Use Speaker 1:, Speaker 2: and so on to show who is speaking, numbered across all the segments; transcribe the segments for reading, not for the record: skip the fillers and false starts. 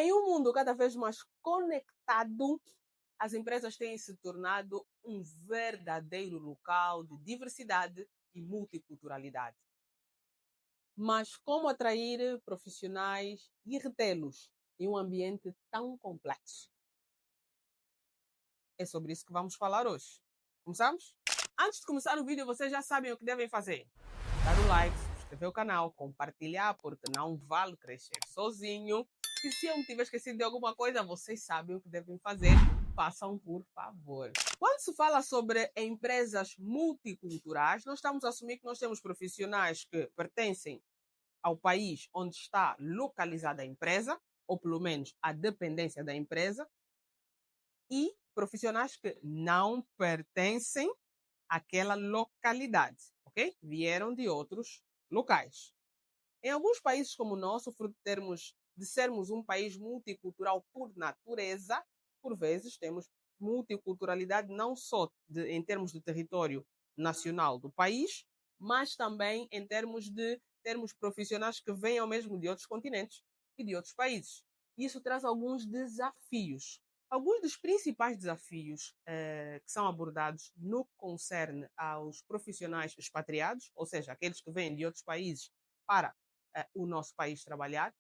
Speaker 1: Em um mundo cada vez mais conectado, as empresas têm se tornado um verdadeiro local de diversidade e multiculturalidade. Mas como atrair profissionais e retê-los em um ambiente tão complexo? É sobre isso que vamos falar hoje. Começamos? Antes de começar o vídeo, vocês já sabem o que devem fazer. Dar o like, subscrever o canal, compartilhar, porque não vale crescer sozinho. E se eu me tiver esquecido de alguma coisa, vocês sabem o que devem fazer. Façam, por favor. Quando se fala sobre empresas multiculturais, nós estamos a assumir que nós temos profissionais que pertencem ao país onde está localizada a empresa, ou pelo menos a dependência da empresa, e profissionais que não pertencem àquela localidade, ok? Vieram de outros locais. Em alguns países como o nosso, fruto de sermos um país multicultural por natureza, por vezes temos multiculturalidade não só em termos de território nacional do país, mas também em termos de termos profissionais que venham mesmo de outros continentes e de outros países. Isso traz alguns desafios. Alguns dos principais desafios que são abordados no que concerne aos profissionais expatriados, ou seja, aqueles que vêm de outros países para o nosso país trabalhar.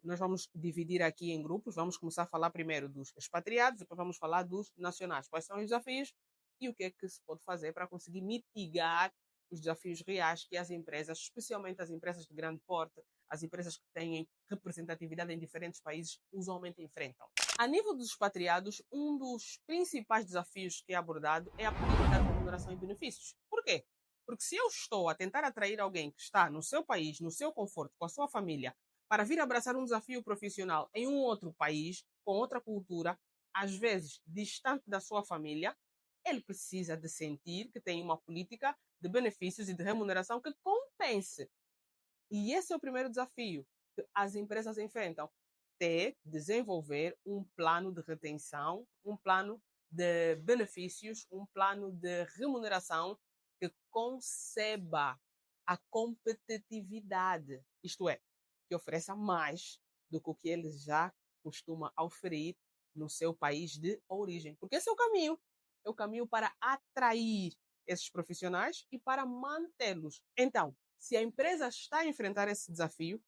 Speaker 1: Nós vamos dividir aqui em grupos, vamos começar a falar primeiro dos expatriados, depois vamos falar dos nacionais. Quais são os desafios e o que é que se pode fazer para conseguir mitigar os desafios reais que as empresas, especialmente as empresas de grande porte, as empresas que têm representatividade em diferentes países, usualmente enfrentam. A nível dos expatriados, um dos principais desafios que é abordado é a política de remuneração e benefícios. Por quê? Porque se eu estou a tentar atrair alguém que está no seu país, no seu conforto, com a sua família, para vir abraçar um desafio profissional em um outro país, com outra cultura, às vezes distante da sua família, ele precisa de sentir que tem uma política de benefícios e de remuneração que compense. E esse é o primeiro desafio que as empresas enfrentam. Desenvolver um plano de retenção, um plano de benefícios, um plano de remuneração que conceba a competitividade, isto é, que ofereça mais do que o que ele já costuma oferir no seu país de origem. Porque esse é o caminho para atrair esses profissionais e para mantê-los. Então, se a empresa está a enfrentar esse desafio,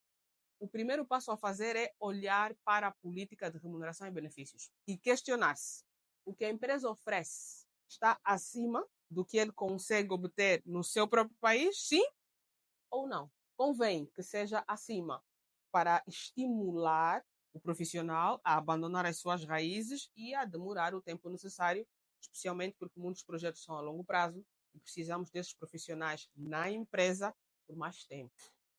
Speaker 1: o primeiro passo a fazer é olhar para a política de remuneração e benefícios e questionar-se: o que a empresa oferece está acima do que ele consegue obter no seu próprio país, sim ou não? Convém que seja acima para estimular o profissional a abandonar as suas raízes e a demorar o tempo necessário, especialmente porque muitos projetos são a longo prazo e precisamos desses profissionais na empresa por mais tempo.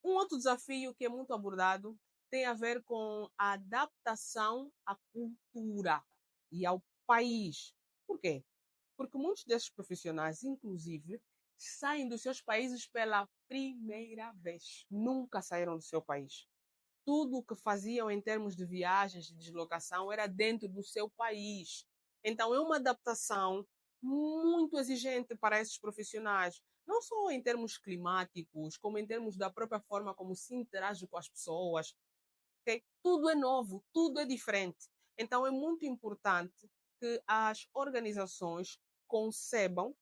Speaker 1: Um outro desafio que é muito abordado tem a ver com a adaptação à cultura e ao país. Por quê? Porque muitos desses profissionais, inclusive, saem dos seus países pela primeira vez. Nunca saíram do seu país. Tudo o que faziam em termos de viagens, de deslocação, era dentro do seu país. Então, é uma adaptação muito exigente para esses profissionais, não só em termos climáticos, como em termos da própria forma como se interage com as pessoas. Okay? Tudo é novo, tudo é diferente. Então, é muito importante que as organizações concebam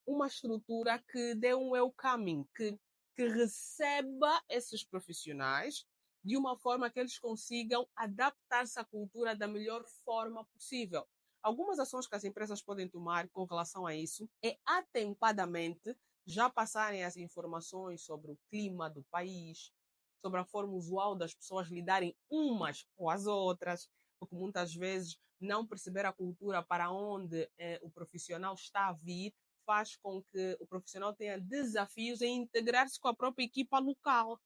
Speaker 1: uma estrutura que dê um welcoming, que receba esses profissionais de uma forma que eles consigam adaptar-se à cultura da melhor forma possível. Algumas ações que as empresas podem tomar com relação a isso é atempadamente já passarem as informações sobre o clima do país, sobre a forma usual das pessoas lidarem umas com as outras, porque muitas vezes não perceber a cultura para onde o profissional está a vir faz com que o profissional tenha desafios em integrar-se com a própria equipa local,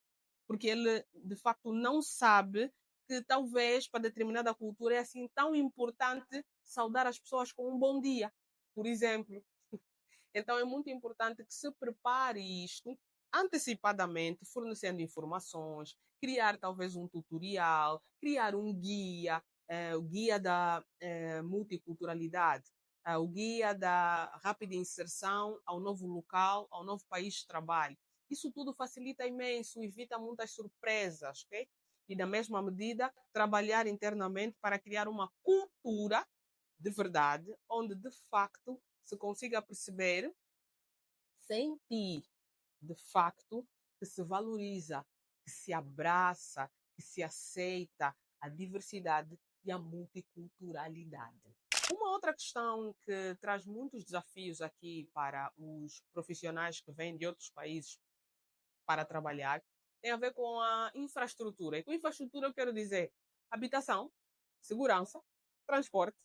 Speaker 1: porque ele de facto não sabe que talvez para determinada cultura é assim tão importante saudar as pessoas com um bom dia, por exemplo. Então é muito importante que se prepare isto antecipadamente, fornecendo informações, criar talvez um tutorial, criar um guia, o guia da multiculturalidade, o guia da rápida inserção ao novo local, ao novo país de trabalho. Isso tudo facilita imenso, evita muitas surpresas, ok? e, na mesma medida, trabalhar internamente para criar uma cultura de verdade, onde de facto se consiga perceber, sentir de facto que se valoriza, que se abraça, que se aceita a diversidade e a multiculturalidade. Uma outra questão que traz muitos desafios aqui para os profissionais que vêm de outros países para trabalhar tem a ver com a infraestrutura. E com infraestrutura eu quero dizer habitação, segurança, transporte.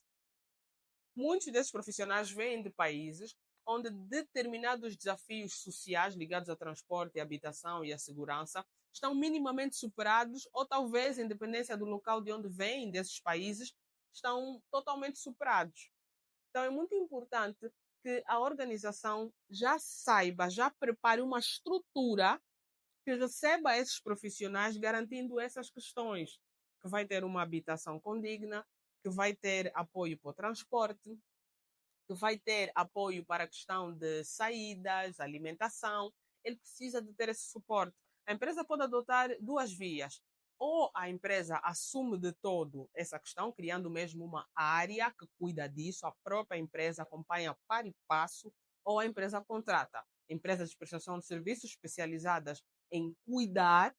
Speaker 1: Muitos desses profissionais vêm de países onde determinados desafios sociais ligados ao transporte, à habitação e à segurança estão minimamente superados ou talvez, em dependência do local de onde vêm desses países, estão totalmente superados. Então é muito importante que a organização já saiba, já prepare uma estrutura que receba esses profissionais garantindo essas questões, que vai ter uma habitação condigna, que vai ter apoio para o transporte, que vai ter apoio para a questão de saídas, alimentação. Ele precisa de ter esse suporte. A empresa pode adotar duas vias. Ou a empresa assume de todo essa questão, criando mesmo uma área que cuida disso, a própria empresa acompanha para e passo, ou a empresa contrata empresas de prestação de serviços especializadas em cuidar,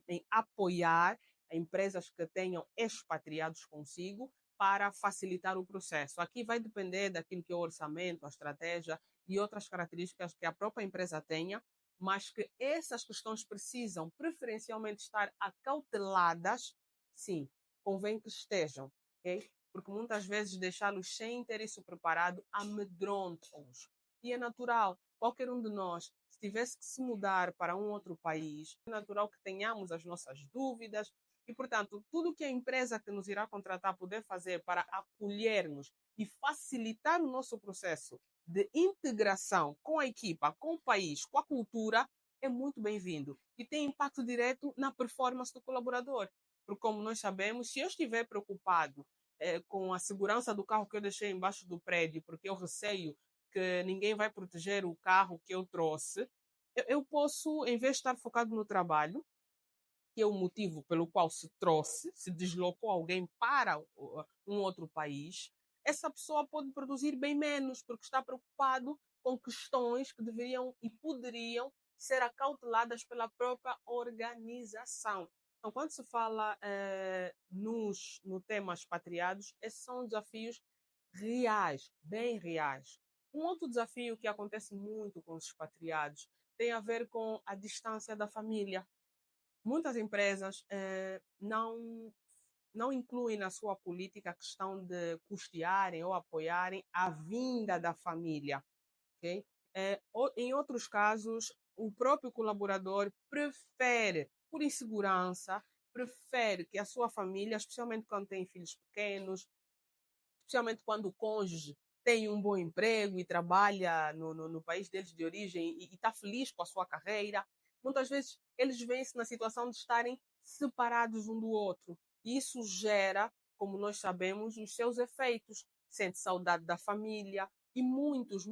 Speaker 1: em apoiar empresas que tenham expatriados consigo para facilitar o processo. Aqui vai depender daquilo que é o orçamento, a estratégia e outras características que a própria empresa tenha, mas que essas questões precisam preferencialmente estar acauteladas, sim, convém que estejam, ok? Porque muitas vezes deixá-los sem ter isso preparado amedronta-os. E é natural, qualquer um de nós, se tivesse que se mudar para um outro país, é natural que tenhamos as nossas dúvidas, e, portanto, tudo que a empresa que nos irá contratar puder fazer para acolher-nos e facilitar o nosso processo de integração com a equipa, com o país, com a cultura, é muito bem-vindo e tem impacto direto na performance do colaborador. Porque, como nós sabemos, se eu estiver preocupado com a segurança do carro que eu deixei embaixo do prédio, porque eu receio que ninguém vai proteger o carro que eu trouxe, eu posso, em vez de estar focado no trabalho, que é o motivo pelo qual se trouxe, se deslocou alguém para um outro país, essa pessoa pode produzir bem menos, porque está preocupado com questões que deveriam e poderiam ser acauteladas pela própria organização. Então, quando se fala no tema expatriados, esses são desafios reais, bem reais. Um outro desafio que acontece muito com os expatriados tem a ver com a distância da família. Muitas empresas não incluem na sua política a questão de custearem ou apoiarem a vinda da família. Okay? Em outros casos, o próprio colaborador prefere, por insegurança, prefere que a sua família, especialmente quando tem filhos pequenos, especialmente quando o cônjuge tem um bom emprego e trabalha no país deles de origem e está feliz com a sua carreira, muitas vezes eles veem-se na situação de estarem separados um do outro. E isso gera, como nós sabemos, os seus efeitos. Sente saudade da família e muitos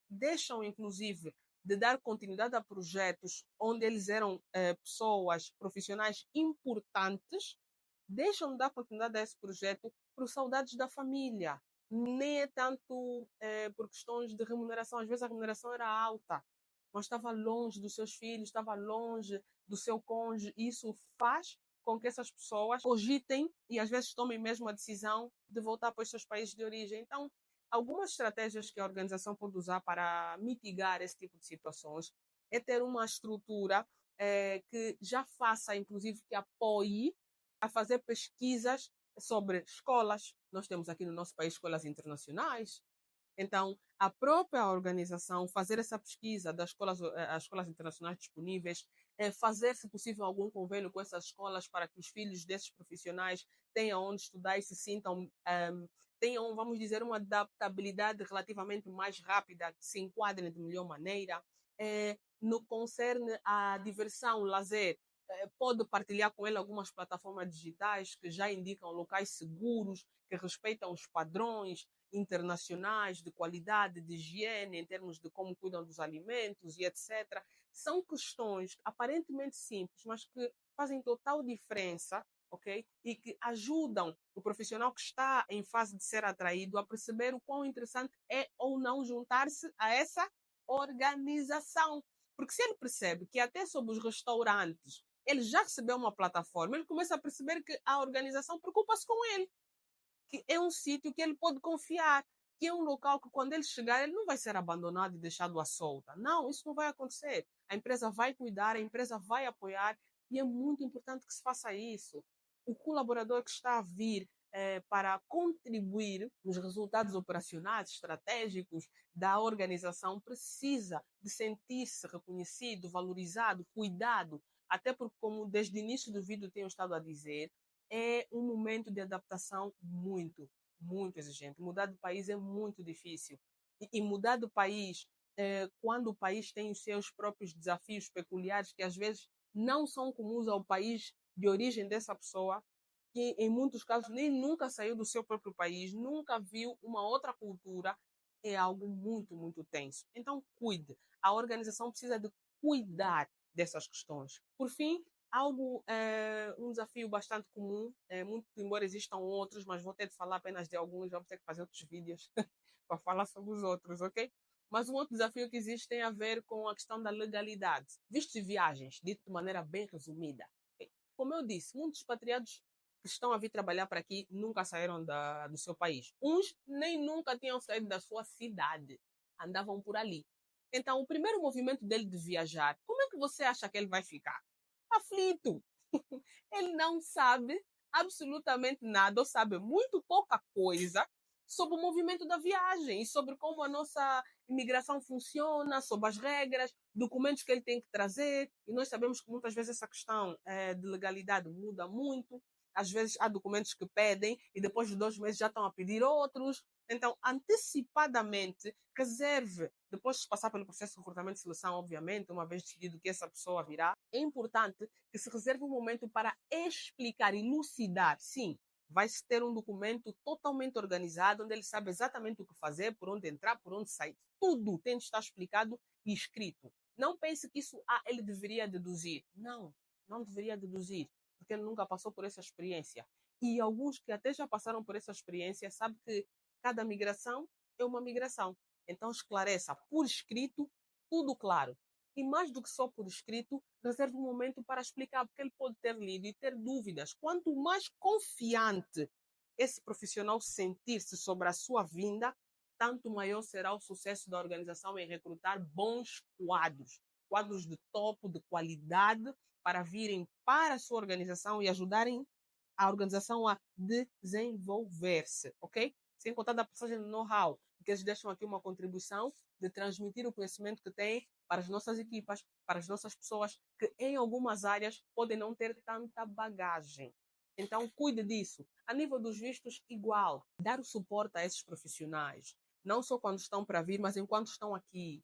Speaker 1: deixam, inclusive, de dar continuidade a projetos onde eles eram pessoas profissionais importantes, deixam de dar continuidade a esse projeto por saudades da família. Nem é tanto por questões de remuneração. Às vezes a remuneração era alta, mas estava longe dos seus filhos, estava longe do seu cônjuge. E isso faz com que essas pessoas cogitem e às vezes tomem mesmo a decisão de voltar para os seus países de origem. Então, algumas estratégias que a organização pode usar para mitigar esse tipo de situações é ter uma estrutura que já faça, inclusive, que apoie a fazer pesquisas sobre escolas. Nós temos aqui no nosso país escolas internacionais. Então, a própria organização fazer essa pesquisa das escolas, as escolas internacionais disponíveis, fazer, se possível, algum convênio com essas escolas para que os filhos desses profissionais tenham onde estudar e se sintam, tenham, vamos dizer, uma adaptabilidade relativamente mais rápida, que se enquadrem de melhor maneira. No concerne à diversão, lazer, pode partilhar com ele algumas plataformas digitais que já indicam locais seguros, que respeitam os padrões internacionais de qualidade, de higiene, em termos de como cuidam dos alimentos e etc. São questões aparentemente simples, mas que fazem total diferença, ok? E que ajudam o profissional que está em fase de ser atraído a perceber o quão interessante é ou não juntar-se a essa organização. Porque se ele percebe que até sobre os restaurantes ele já recebeu uma plataforma, ele começa a perceber que a organização preocupa-se com ele, que é um sítio que ele pode confiar, que é um local que quando ele chegar, ele não vai ser abandonado e deixado à solta. Não, isso não vai acontecer. A empresa vai cuidar, a empresa vai apoiar e é muito importante que se faça isso. O colaborador que está a vir para contribuir nos resultados operacionais, estratégicos da organização precisa de sentir-se reconhecido, valorizado, cuidado, até porque, como desde o início do vídeo tenho estado a dizer, é um momento de adaptação muito exigente. Mudar de país é muito difícil. E mudar de país, quando o país tem os seus próprios desafios peculiares, que às vezes não são comuns ao país de origem dessa pessoa, que em muitos casos nem nunca saiu do seu próprio país, nunca viu uma outra cultura, é algo muito tenso. Então, cuide. A organização precisa de cuidar dessas questões. Por fim, algo, um desafio bastante comum, muito embora existam outros, mas vou ter de falar apenas de alguns, vamos ter que fazer outros vídeos para falar sobre os outros, ok? Mas um outro desafio que existe tem a ver com a questão da legalidade. Vistos e viagens, dito de maneira bem resumida. Okay? Como eu disse, muitos expatriados que estão a vir trabalhar para aqui nunca saíram do seu país. Uns nem nunca tinham saído da sua cidade. Andavam por ali. Então, o primeiro movimento dele de viajar, como é que você acha que ele vai ficar? Aflito. Ele não sabe absolutamente nada, ou sabe muito pouca coisa sobre o movimento da viagem e sobre como a nossa imigração funciona, sobre as regras, documentos que ele tem que trazer. E nós sabemos que muitas vezes essa questão de legalidade muda muito. Às vezes há documentos que pedem e depois de 2 meses já estão a pedir outros. Então, antecipadamente, reserve, depois de passar pelo processo de recrutamento e seleção, obviamente, uma vez decidido que essa pessoa virá, é importante que se reserve um momento para explicar, elucidar. Sim, vai-se ter um documento totalmente organizado, onde ele sabe exatamente o que fazer, por onde entrar, por onde sair. Tudo tem de estar explicado e escrito. Não pense que isso ele deveria deduzir. Não, não deveria deduzir, porque ele nunca passou por essa experiência. E alguns que até já passaram por essa experiência sabem que cada migração é uma migração. Então esclareça por escrito, tudo claro. E mais do que só por escrito, reserve um momento para explicar, porque ele pode ter lido e ter dúvidas. Quanto mais confiante esse profissional sentir-se sobre a sua vinda, tanto maior será o sucesso da organização em recrutar bons quadros, quadros de topo, de qualidade, para virem para a sua organização e ajudarem a organização a desenvolver-se, ok? Sem contar da passagem de know-how, porque eles deixam aqui uma contribuição de transmitir o conhecimento que têm para as nossas equipas, para as nossas pessoas que em algumas áreas podem não ter tanta bagagem. Então, cuide disso. A nível dos vistos, igual. Dar o suporte a esses profissionais. Não só quando estão para vir, mas enquanto estão aqui.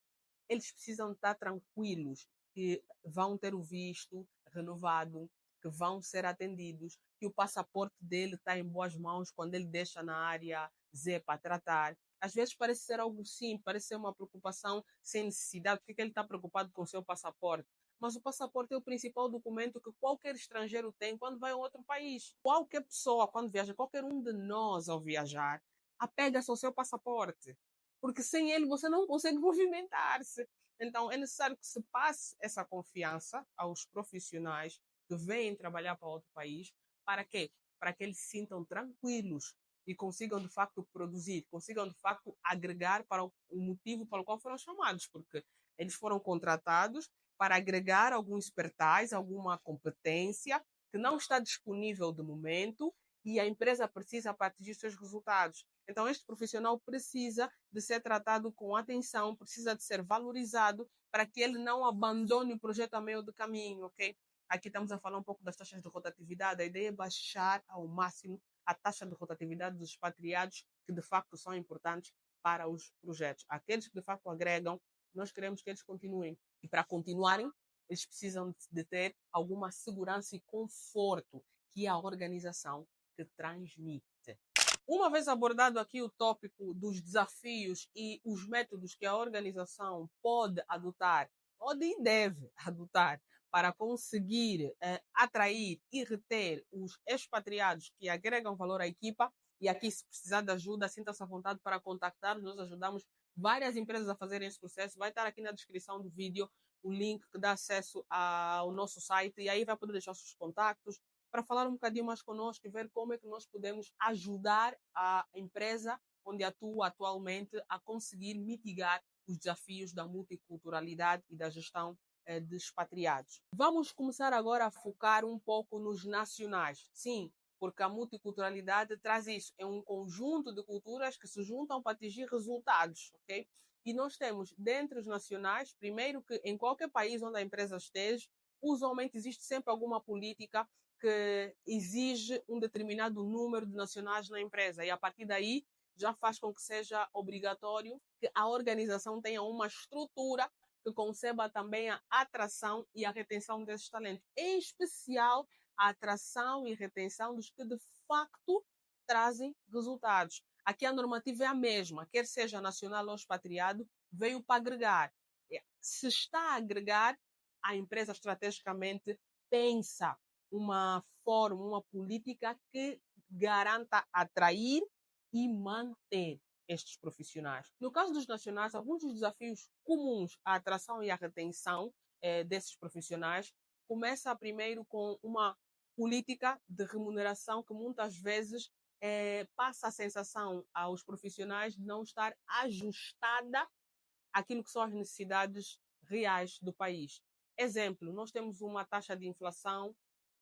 Speaker 1: Eles precisam estar tranquilos que vão ter o visto renovado, que vão ser atendidos, que o passaporte dele está em boas mãos quando ele deixa na área Z para tratar. Às vezes parece ser algo simples, parece ser uma preocupação sem necessidade. Por que ele está preocupado com o seu passaporte? Mas o passaporte é o principal documento que qualquer estrangeiro tem quando vai a outro país. Qualquer pessoa, quando viaja, qualquer um de nós ao viajar, apega-se ao seu passaporte. Porque sem ele você não consegue movimentar-se. Então é necessário que se passe essa confiança aos profissionais que vêm trabalhar para outro país. Para quê? Para que eles se sintam tranquilos e consigam de facto produzir, consigam de facto agregar para o motivo para o qual foram chamados, porque eles foram contratados para agregar algum expertise, alguma competência que não está disponível de momento e a empresa precisa para atingir seus resultados. Então, este profissional precisa de ser tratado com atenção, precisa de ser valorizado para que ele não abandone o projeto a meio do caminho, ok? Aqui estamos a falar um pouco das taxas de rotatividade. A ideia é baixar ao máximo a taxa de rotatividade dos expatriados que de facto são importantes para os projetos. Aqueles que de facto agregam, nós queremos que eles continuem. E para continuarem, eles precisam de ter alguma segurança e conforto que a organização te transmite. Uma vez abordado aqui o tópico dos desafios e os métodos que a organização pode adotar, pode e deve adotar para conseguir atrair e reter os expatriados que agregam valor à equipa. E aqui, se precisar de ajuda, sinta-se à vontade para contactar. Nós ajudamos várias empresas a fazerem esse processo. Vai estar aqui na descrição do vídeo o link que dá acesso ao nosso site. E aí vai poder deixar os seus contactos para falar um bocadinho mais conosco e ver como é que nós podemos ajudar a empresa onde atua atualmente a conseguir mitigar os desafios da multiculturalidade e da gestão de expatriados. Vamos começar agora a focar um pouco nos nacionais. Sim, porque a multiculturalidade traz isso. É um conjunto de culturas que se juntam para atingir resultados, ok? E nós temos, dentre os nacionais, primeiro que em qualquer país onde a empresa esteja, usualmente existe sempre alguma política que exige um determinado número de nacionais na empresa. E a partir daí, já faz com que seja obrigatório que a organização tenha uma estrutura que conceba também a atração e a retenção desses talentos. Em especial, a atração e retenção dos que de facto trazem resultados. Aqui a normativa é a mesma, quer seja nacional ou expatriado, veio para agregar. Se está a agregar, a empresa estrategicamente pensa uma forma, uma política que garanta atrair e manter estes profissionais. No caso dos nacionais, alguns dos desafios comuns à atração e à retenção desses profissionais começa primeiro com uma política de remuneração que muitas vezes passa a sensação aos profissionais de não estar ajustada àquilo que são as necessidades reais do país. Exemplo, nós temos uma taxa de inflação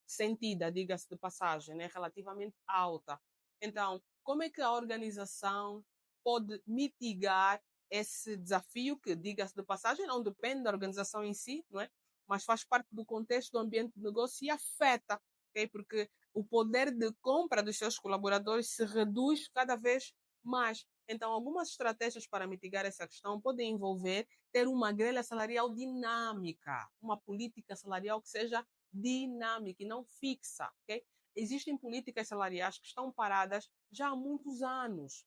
Speaker 1: sentida, diga-se de passagem, né, relativamente alta. Então, como é que a organização pode mitigar esse desafio que, diga-se de passagem, não depende da organização em si, não é? Mas faz parte do contexto do ambiente de negócio e afeta, okay? Porque o poder de compra dos seus colaboradores se reduz cada vez mais. Então, algumas estratégias para mitigar essa questão podem envolver ter uma grelha salarial dinâmica, uma política salarial que seja dinâmica e não fixa, ok? Existem políticas salariais que estão paradas já há muitos anos.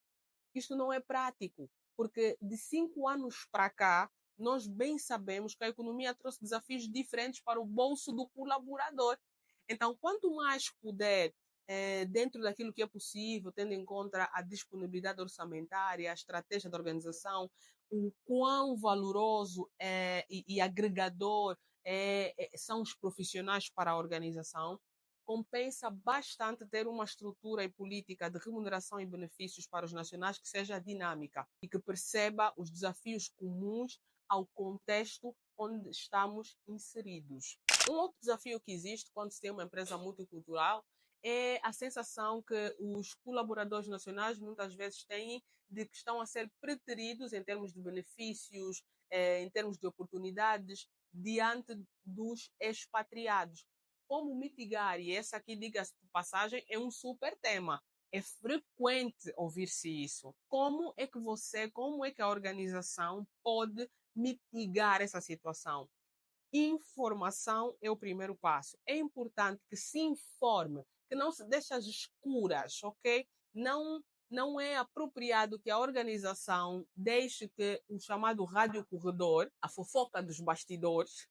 Speaker 1: Isto não é prático, porque de 5 anos para cá, nós bem sabemos que a economia trouxe desafios diferentes para o bolso do colaborador. Então, quanto mais puder, dentro daquilo que é possível, tendo em conta a disponibilidade orçamentária, a estratégia da organização, o quão valoroso e agregador são os profissionais para a organização, compensa bastante ter uma estrutura e política de remuneração e benefícios para os nacionais que seja dinâmica e que perceba os desafios comuns ao contexto onde estamos inseridos. Um outro desafio que existe quando se tem uma empresa multicultural é a sensação que os colaboradores nacionais muitas vezes têm de que estão a ser preteridos em termos de benefícios, em termos de oportunidades, diante dos expatriados. Como mitigar? E essa aqui, diga-se de passagem, é um super tema. É frequente ouvir-se isso. Como é que a organização pode mitigar essa situação? Informação é o primeiro passo. É importante que se informe, que não se deixe às escuras, ok? Não é apropriado que a organização deixe que o chamado rádio corredor, a fofoca dos bastidores,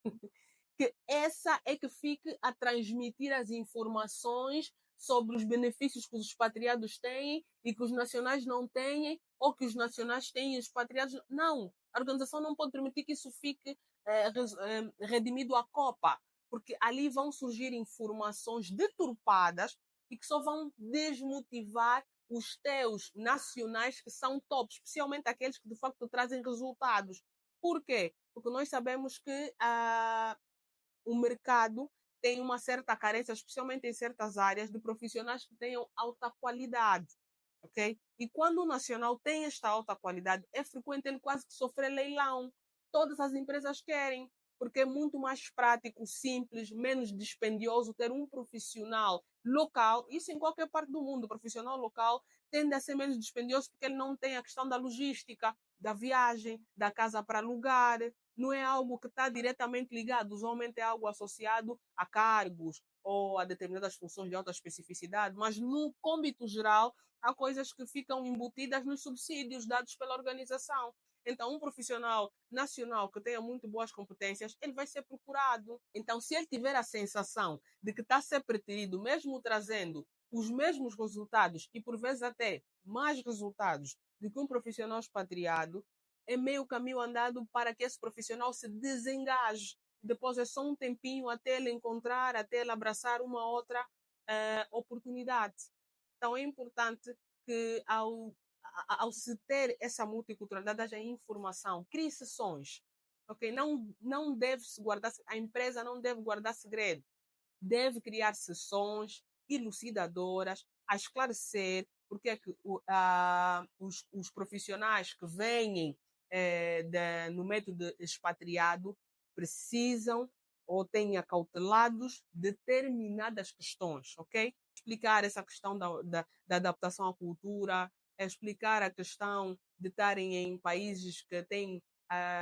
Speaker 1: que essa é que fique a transmitir as informações sobre os benefícios que os expatriados têm e que os nacionais não têm, ou que os nacionais têm e os expatriados não. A organização não pode permitir que isso fique redimido à copa, porque ali vão surgir informações deturpadas e que só vão desmotivar os teus nacionais que são top, especialmente aqueles que de facto trazem resultados. Por quê? Porque nós sabemos que o mercado tem uma certa carência, especialmente em certas áreas, de profissionais que tenham alta qualidade, ok? E quando o nacional tem esta alta qualidade, é frequente ele quase que sofrer leilão. Todas as empresas querem, porque é muito mais prático, simples, menos dispendioso ter um profissional local, isso em qualquer parte do mundo, o profissional local tende a ser menos dispendioso porque ele não tem a questão da logística, da viagem, da casa para alugar, não é algo que está diretamente ligado, usualmente é algo associado a cargos ou a determinadas funções de alta especificidade, mas no âmbito geral há coisas que ficam embutidas nos subsídios dados pela organização. Então, um profissional nacional que tenha muito boas competências, ele vai ser procurado. Então, se ele tiver a sensação de que está a ser preterido, mesmo trazendo os mesmos resultados e por vezes até mais resultados do que um profissional expatriado, é meio caminho andado para que esse profissional se desengaje. Depois é só um tempinho até ele encontrar, até ele abraçar uma outra oportunidade. Então é importante que ao se ter essa multiculturalidade, haja informação, crie sessões. Okay? Não deve se guardar, a empresa não deve guardar segredo. Deve criar sessões elucidadoras a esclarecer porque é que os profissionais que vêm no método expatriado precisam ou têm acautelados determinadas questões, ok? Explicar essa questão da adaptação à cultura, explicar a questão de estarem em países que têm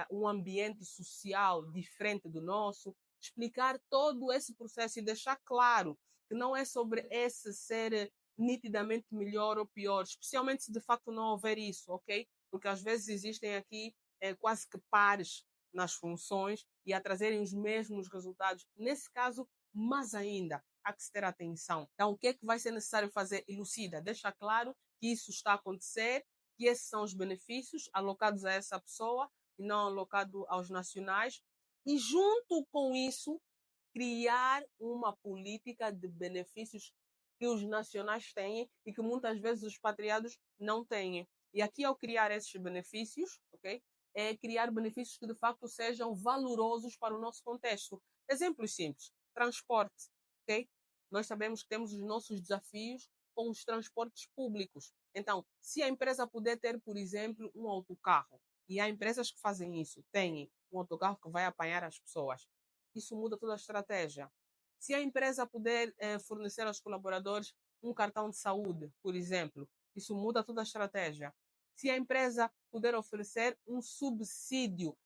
Speaker 1: um ambiente social diferente do nosso, explicar todo esse processo e deixar claro que não é sobre esse ser nitidamente melhor ou pior, especialmente se de facto não houver isso, ok? Porque às vezes existem aqui quase que pares nas funções e a trazerem os mesmos resultados. Nesse caso, mais ainda, há que se ter atenção. Então, o que é que vai ser necessário fazer? Elucida, deixa claro que isso está a acontecer, que esses são os benefícios alocados a essa pessoa e não alocado aos nacionais. E junto com isso, criar uma política de benefícios que os nacionais têm e que muitas vezes os expatriados não têm. E aqui, ao criar esses benefícios, ok? É criar benefícios que de facto sejam valorosos para o nosso contexto. Exemplos simples: transporte, ok? Nós sabemos que temos os nossos desafios com os transportes públicos. Então, se a empresa puder ter, por exemplo, um autocarro, e há empresas que fazem isso, têm um autocarro que vai apanhar as pessoas, isso muda toda a estratégia. Se a empresa puder fornecer aos colaboradores um cartão de saúde, por exemplo, isso muda toda a estratégia. Se a empresa puder oferecer um subsídio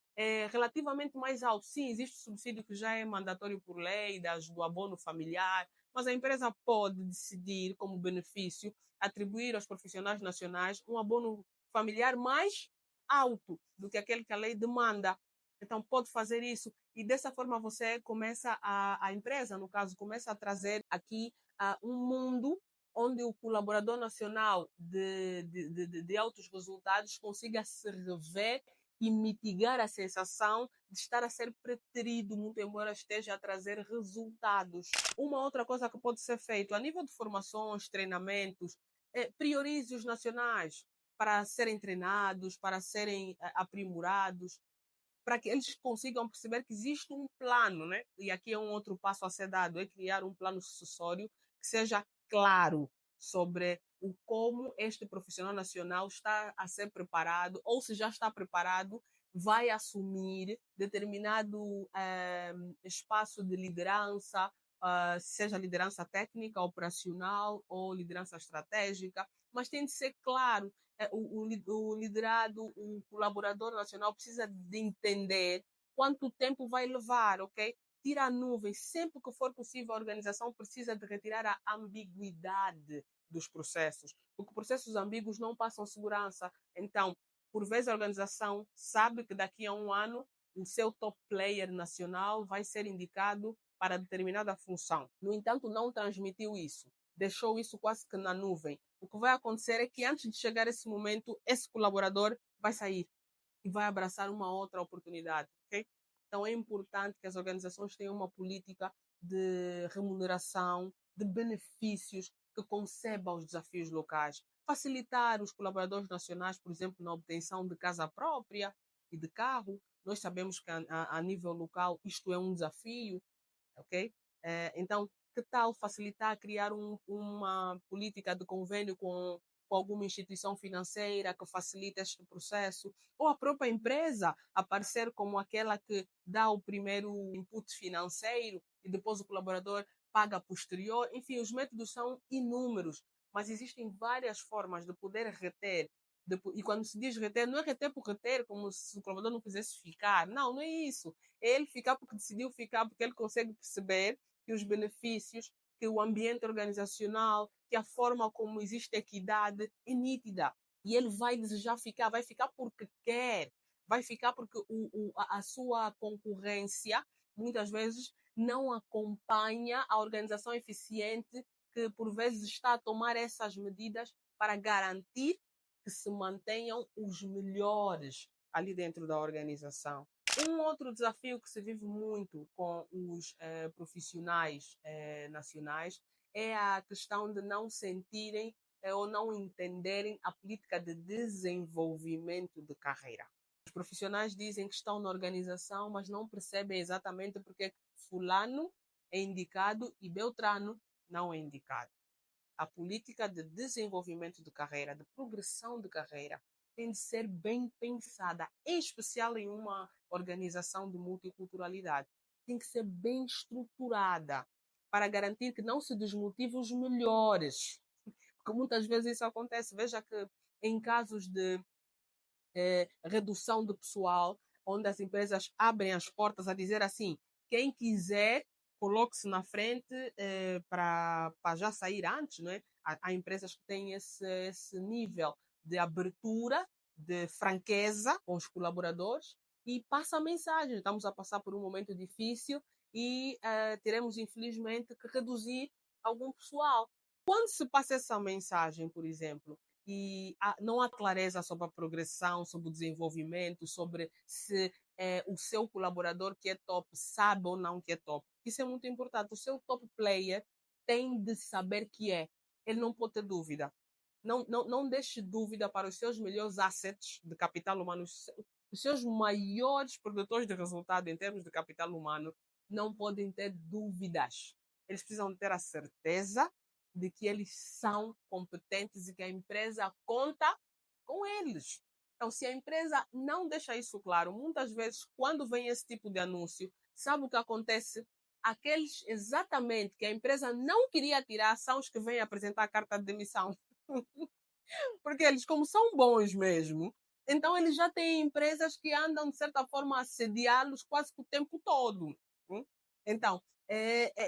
Speaker 1: relativamente mais alto, sim, existe subsídio que já é mandatório por lei, do abono familiar, mas a empresa pode decidir, como benefício, atribuir aos profissionais nacionais um abono familiar mais alto do que aquele que a lei demanda. Então, pode fazer isso e dessa forma você começa, a empresa, no caso, começa a trazer aqui um mundo onde o colaborador nacional de altos resultados consiga se rever e mitigar a sensação de estar a ser preterido, muito embora esteja a trazer resultados. Uma outra coisa que pode ser feito a nível de formações, treinamentos, priorize os nacionais para serem treinados, para serem aprimorados, para que eles consigam perceber que existe um plano, né? E aqui é um outro passo a ser dado, é criar um plano sucessório que seja claro sobre o como este profissional nacional está a ser preparado, ou se já está preparado, vai assumir determinado espaço de liderança, seja liderança técnica, operacional ou liderança estratégica, mas tem de ser claro o liderado, o colaborador nacional precisa de entender quanto tempo vai levar, ok? Tira a nuvem. Sempre que for possível, a organização precisa de retirar a ambiguidade dos processos, porque processos ambíguos não passam segurança. Então, por vezes a organização sabe que daqui a um ano o seu top player nacional vai ser indicado para determinada função. No entanto, não transmitiu isso. Deixou isso quase que na nuvem. O que vai acontecer é que antes de chegar esse momento, esse colaborador vai sair e vai abraçar uma outra oportunidade, ok? Então é importante que as organizações tenham uma política de remuneração, de benefícios que conceba os desafios locais. Facilitar os colaboradores nacionais, por exemplo, na obtenção de casa própria e de carro. Nós sabemos que a nível local isto é um desafio, ok? Então, que tal facilitar criar uma política de convênio com alguma instituição financeira que facilite este processo, ou a própria empresa aparecer como aquela que dá o primeiro input financeiro e depois o colaborador paga a posterior. Enfim, os métodos são inúmeros, mas existem várias formas de poder reter. E quando se diz reter, não é reter por reter, como se o colaborador não quisesse ficar. Não, não é isso. É ele ficar porque decidiu ficar, porque ele consegue perceber que os benefícios, que o ambiente organizacional, que a forma como existe equidade é nítida. E ele vai desejar ficar, vai ficar porque quer, vai ficar porque a sua concorrência, muitas vezes, não acompanha a organização eficiente que, por vezes, está a tomar essas medidas para garantir que se mantenham os melhores ali dentro da organização. Um outro desafio que se vive muito com os profissionais nacionais é a questão de não sentirem ou não entenderem a política de desenvolvimento de carreira. Os profissionais dizem que estão na organização, mas não percebem exatamente porque fulano é indicado e Beltrano não é indicado. A política de desenvolvimento de carreira, de progressão de carreira, tem de ser bem pensada, em especial em uma organização de multiculturalidade. Tem que ser bem estruturada para garantir que não se desmotive os melhores. Porque muitas vezes isso acontece. Veja que em casos de redução de pessoal, onde as empresas abrem as portas a dizer assim, quem quiser, coloque-se na frente para já sair antes, não é? Há empresas que têm esse nível de abertura, de franqueza com os colaboradores e passa a mensagem. Estamos a passar por um momento difícil e teremos, infelizmente, que reduzir algum pessoal. Quando se passa essa mensagem, por exemplo, e não há clareza sobre a progressão, sobre o desenvolvimento, sobre se o seu colaborador que é top sabe ou não que é top. Isso é muito importante. O seu top player tem de saber que é. Ele não pode ter dúvida. Não deixe dúvida para os seus melhores assets de capital humano, os seus maiores produtores de resultado em termos de capital humano não podem ter dúvidas. Eles precisam ter a certeza de que eles são competentes e que a empresa conta com eles. Então, se a empresa não deixa isso claro, muitas vezes, quando vem esse tipo de anúncio, sabe o que acontece? Aqueles exatamente que a empresa não queria tirar são os que vêm apresentar a carta de demissão. Porque eles, como são bons mesmo, então eles já têm empresas que andam, de certa forma, a assediá-los quase que o tempo todo. Então,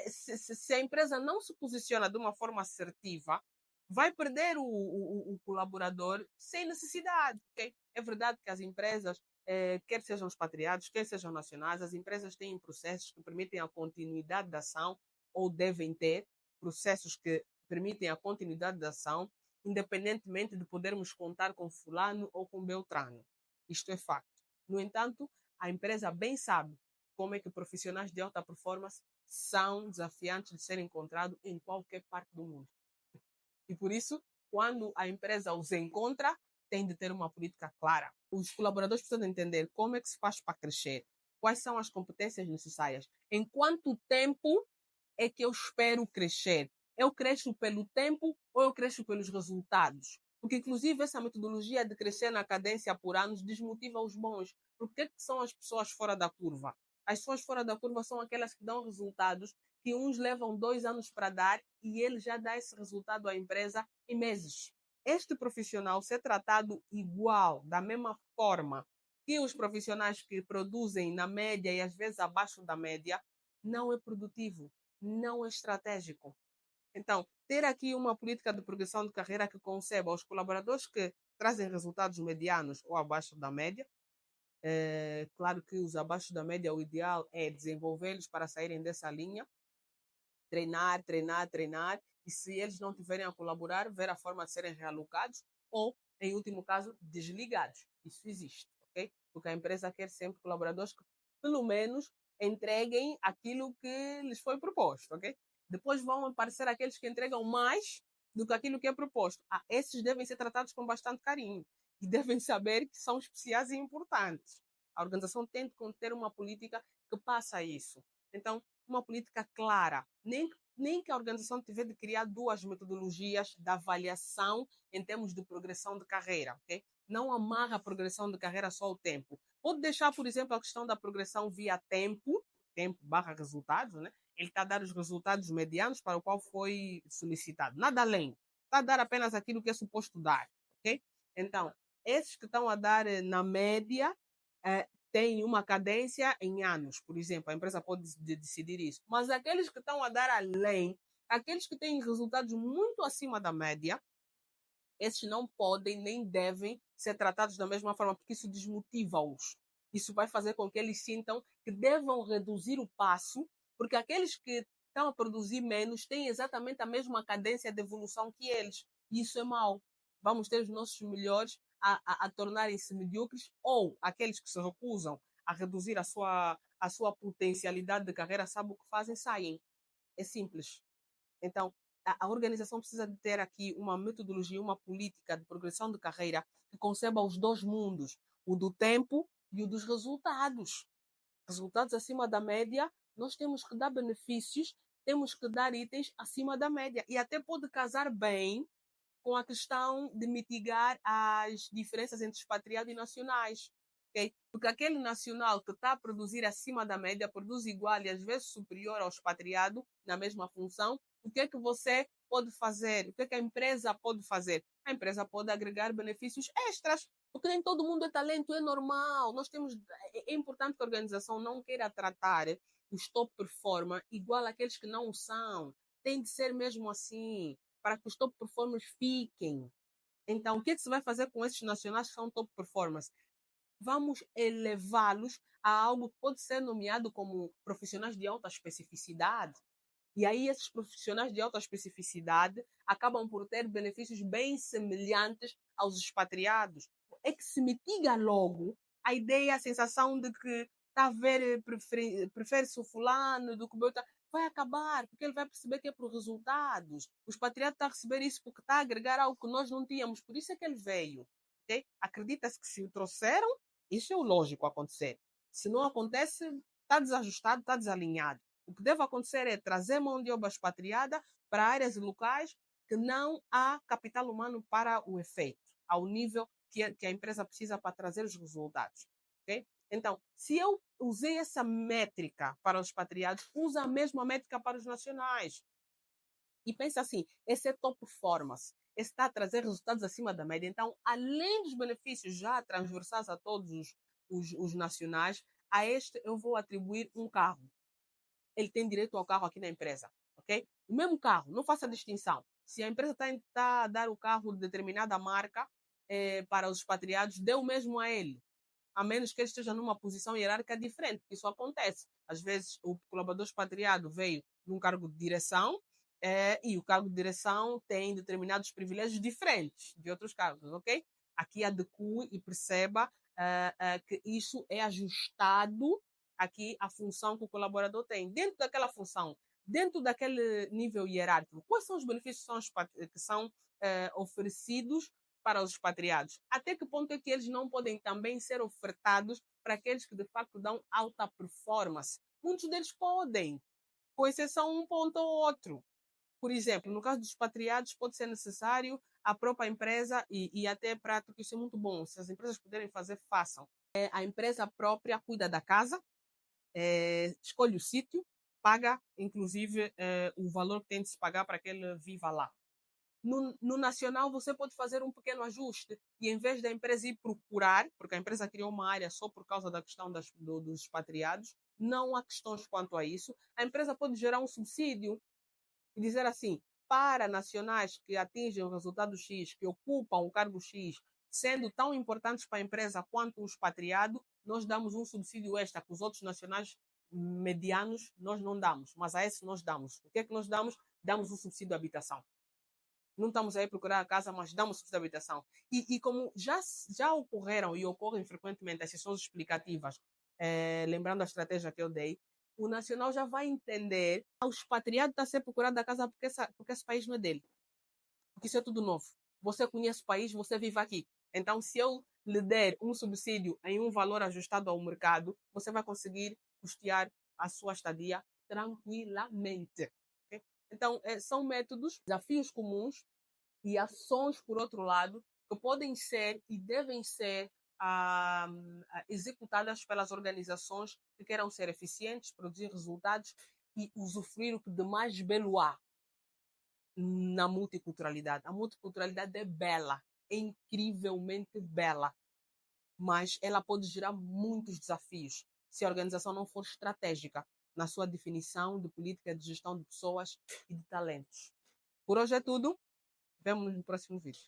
Speaker 1: se a empresa não se posiciona de uma forma assertiva, vai perder o colaborador sem necessidade. Okay? É verdade que as empresas, quer sejam expatriados, quer sejam nacionais, as empresas têm processos que permitem a continuidade da ação, ou devem ter processos que permitem a continuidade da ação, independentemente de podermos contar com fulano ou com Beltrano. Isto é facto. No entanto, a empresa bem sabe como é que profissionais de alta performance são desafiantes de serem encontrados em qualquer parte do mundo. E por isso, quando a empresa os encontra, tem de ter uma política clara. Os colaboradores precisam entender como é que se faz para crescer, quais são as competências necessárias, em quanto tempo é que eu espero crescer. Eu cresço pelo tempo ou eu cresço pelos resultados? Porque, inclusive, essa metodologia de crescer na cadência por anos desmotiva os bons. Porque que são as pessoas fora da curva? As pessoas fora da curva são aquelas que dão resultados que uns levam 2 anos para dar e ele já dá esse resultado à empresa em meses. Este profissional ser tratado igual, da mesma forma que os profissionais que produzem na média e às vezes abaixo da média, não é produtivo, não é estratégico. Então, ter aqui uma política de progressão de carreira que conceba os colaboradores que trazem resultados medianos ou abaixo da média. Claro que os abaixo da média, o ideal é desenvolvê-los para saírem dessa linha, treinar, treinar, treinar, e se eles não tiverem a colaborar, ver a forma de serem realocados ou, em último caso, desligados. Isso existe, ok? Porque a empresa quer sempre colaboradores que, pelo menos, entreguem aquilo que lhes foi proposto, ok? Depois vão aparecer aqueles que entregam mais do que aquilo que é proposto. Esses devem ser tratados com bastante carinho e devem saber que são especiais e importantes. A organização tem de ter uma política que passa isso. Então, uma política clara. Nem que a organização tiver de criar 2 metodologias de avaliação em termos de progressão de carreira. Okay? Não amarra a progressão de carreira só ao tempo. Pode deixar, por exemplo, a questão da progressão via tempo/resultados, né? Ele está a dar os resultados medianos para o qual foi solicitado. Nada além. Está a dar apenas aquilo que é suposto dar. Okay? Então, esses que estão a dar na média tem uma cadência em anos, por exemplo, a empresa pode decidir isso. Mas aqueles que estão a dar além, aqueles que têm resultados muito acima da média, esses não podem nem devem ser tratados da mesma forma, porque isso desmotiva-os. Isso vai fazer com que eles sintam que devam reduzir o passo, porque aqueles que estão a produzir menos têm exatamente a mesma cadência de evolução que eles. E isso é mau. Vamos ter os nossos melhores a tornarem-se medíocres, ou aqueles que se recusam a reduzir a sua potencialidade de carreira, sabem o que fazem, saem. É simples. Então, a organização precisa de ter aqui uma metodologia, uma política de progressão de carreira que conceba os dois mundos, o do tempo e o dos resultados. Resultados acima da média, nós temos que dar benefícios, temos que dar itens acima da média. E até pode casar bem com a questão de mitigar as diferenças entre expatriados e nacionais. Okay? Porque aquele nacional que está a produzir acima da média produz igual e às vezes superior ao expatriado na mesma função. O que é que você pode fazer? O que é que a empresa pode fazer? A empresa pode agregar benefícios extras, porque nem todo mundo é talento, é normal. É importante que a organização não queira tratar os top performers igual àqueles que não são. Tem de ser mesmo assim, para que os top performers fiquem. Então, o que é que se vai fazer com esses nacionais que são top performers? Vamos elevá-los a algo que pode ser nomeado como profissionais de alta especificidade. E aí esses profissionais de alta especificidade acabam por ter benefícios bem semelhantes aos expatriados. É que se mitiga logo a ideia, a sensação de que está a ver, prefere-se o fulano do que o meu. Vai acabar, porque ele vai perceber que é por resultados. O expatriado está a receber isso porque está a agregar algo que nós não tínhamos. Por isso é que ele veio. Okay? Acredita-se que se o trouxeram, isso é o lógico acontecer. Se não acontece, está desajustado, está desalinhado. O que deve acontecer é trazer mão de obra expatriada para áreas locais que não há capital humano para o efeito, ao nível que a empresa precisa para trazer os resultados. Okay? Então, se eu usei essa métrica para os expatriados, usa a mesma métrica para os nacionais. E pensa assim, esse é top performance, esse está a trazer resultados acima da média. Então, além dos benefícios já transversais a todos os nacionais, a este eu vou atribuir um carro. Ele tem direito ao carro aqui na empresa, ok? O mesmo carro, não faça distinção. Se a empresa está a dar o carro de determinada marca para os expatriados, dê o mesmo a ele, a menos que ele esteja numa posição hierárquica diferente. Isso acontece. Às vezes, o colaborador expatriado veio num cargo de direção e o cargo de direção tem determinados privilégios diferentes de outros cargos, ok? Aqui adeque e perceba que isso é ajustado aqui à função que o colaborador tem. Dentro daquela função, dentro daquele nível hierárquico, quais são os benefícios que são oferecidos para os expatriados? Até que ponto é que eles não podem também ser ofertados para aqueles que de facto dão alta performance? Muitos deles podem, com exceção um ponto ou outro. Por exemplo, no caso dos expatriados, pode ser necessário a própria empresa e até é prático, isso é muito bom. Se as empresas puderem fazer, façam. A empresa própria cuida da casa, escolhe o sítio, paga, inclusive, o valor que tem de se pagar para que ele viva lá. No nacional, você pode fazer um pequeno ajuste e, em vez da empresa ir procurar, porque a empresa criou uma área só por causa da questão dos expatriados, não há questões quanto a isso. A empresa pode gerar um subsídio e dizer assim, para nacionais que atingem o resultado X, que ocupam o cargo X, sendo tão importantes para a empresa quanto o expatriado, nós damos um subsídio extra que os outros nacionais medianos nós não damos, mas a esses nós damos. O que é que nós damos? Damos um subsídio de habitação. Não estamos aí a procurar a casa, mas damos subsídio de habitação. E como já ocorreram e ocorrem frequentemente as sessões explicativas, lembrando a estratégia que eu dei, o nacional já vai entender que o expatriado está a ser procurado da casa porque esse país não é dele. Porque isso é tudo novo. Você conhece o país, você vive aqui. Então, se eu lhe der um subsídio em um valor ajustado ao mercado, você vai conseguir custear a sua estadia tranquilamente. Okay? Então, são métodos, desafios comuns e ações, por outro lado, que podem ser e devem ser executadas pelas organizações que queiram ser eficientes, produzir resultados e usufruir o que de mais belo há na multiculturalidade. A multiculturalidade é bela, é incrivelmente bela. mas ela pode gerar muitos desafios se a organização não for estratégica na sua definição de política de gestão de pessoas e de talentos. Por hoje é tudo. Vemo-nos no próximo vídeo.